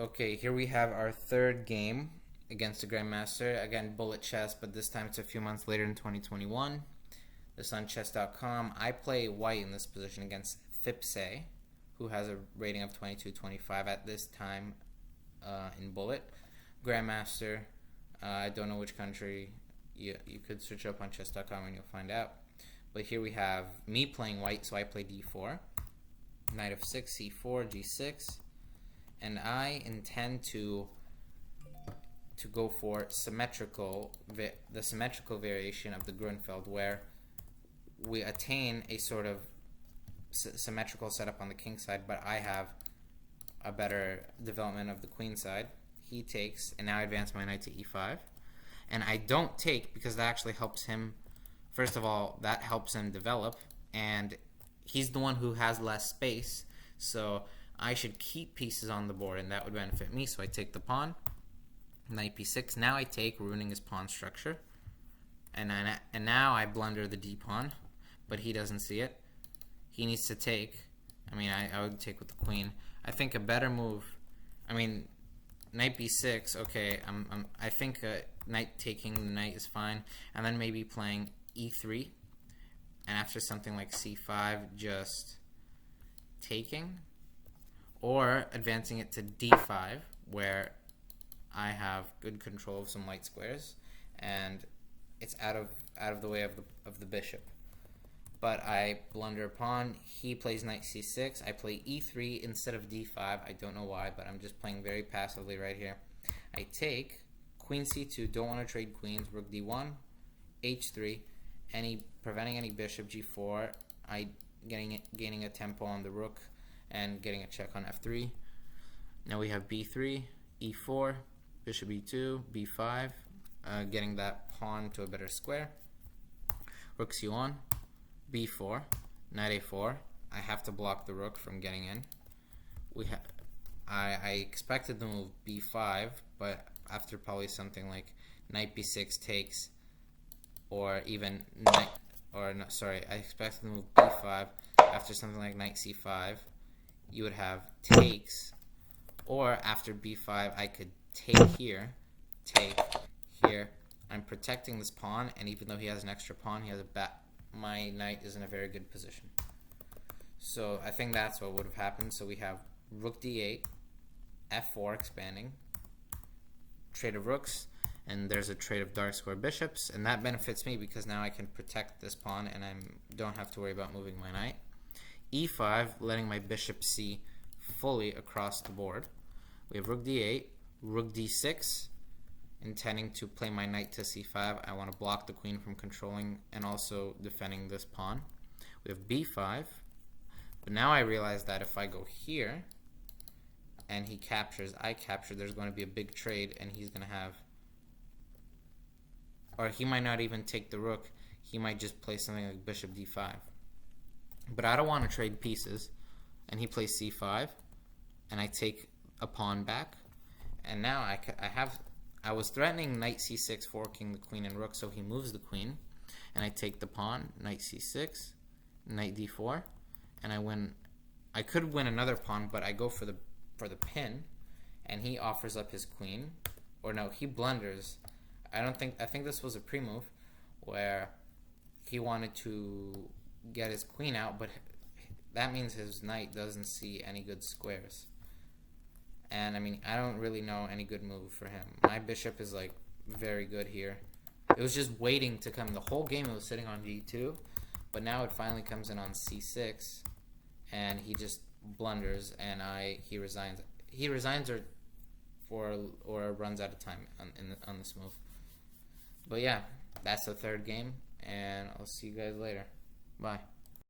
Okay, here we have our third game against the Grandmaster. Again, bullet chess, but this time it's a few months later in 2021. This is on chess.com. I play white in this position against Thipse, who has a rating of 22-25 at this time in bullet. Grandmaster, I don't know which country. You could search up on chess.com and you'll find out. But here we have me playing white, so I play d4. Knight of 6, c4, g6. And I intend to go for the symmetrical variation of the Grunfeld, where we attain a sort of symmetrical setup on the king side, but I have a better development of the queen side. He takes, and now I advance my knight to e5. And I don't take because that actually helps him. First of all, that helps him develop, and he's the one who has less space, so I should keep pieces on the board, and that would benefit me. So I take the pawn, knight b6. Now I take, ruining his pawn structure, and now I blunder the d pawn, but he doesn't see it. He needs to take. I mean, I would take with the queen. I think a better move. I mean, knight b6. Okay, I think knight taking the knight is fine, and then maybe playing e3, and after something like c5, just taking. Or advancing it to d5, where I have good control of some white squares, and it's out of the way of the bishop. But I blunder a pawn. He plays knight c6. I play e3 instead of d5. I don't know why, but I'm just playing very passively right here. I take queen c2. Don't want to trade queens. Rook d1, h3. Preventing any bishop g4. I gaining a tempo on the rook, and getting a check on f3. Now we have b3, e4, bishop e2, b5, getting that pawn to a better square. Rook c1, b4, knight a4. I have to block the rook from getting in. I expected the move b5, but after probably something like knight b6 takes, or even I expected the move b5 after something like knight c5. You would have takes, or after b5 I could take here, take here. I'm protecting this pawn, and even though he has an extra pawn, he has my knight is in a very good position. So I think that's what would have happened. So we have rook d8, f4 expanding, trade of rooks, and there's a trade of dark square bishops, and that benefits me because now I can protect this pawn and I don't have to worry about moving my knight. e5, letting my bishop see fully across the board. We have rook d8, rook d6, intending to play my knight to c5. I want to block the queen from controlling and also defending this pawn. We have b5, but now I realize that if I go here and he captures, I capture, there's going to be a big trade, and he's going to have, or he might not even take the rook. He might just play something like bishop d5. But I don't want to trade pieces, and he plays c5, and I take a pawn back, and now I was threatening knight c6, forking the queen and rook, so he moves the queen, and I take the pawn, knight c6, knight d4, and I win. I could win another pawn, but I go for the pin, and he offers up his queen, or no, he blunders. I think this was a pre-move where he wanted to get his queen out, but that means his knight doesn't see any good squares. And I mean, I don't really know any good move for him. My bishop is like very good here. It was just waiting to come. The whole game it was sitting on g2, but now it finally comes in on c6, and he just blunders, and he resigns. He resigns or runs out of time on this move. But yeah, that's the third game, and I'll see you guys later. Bye.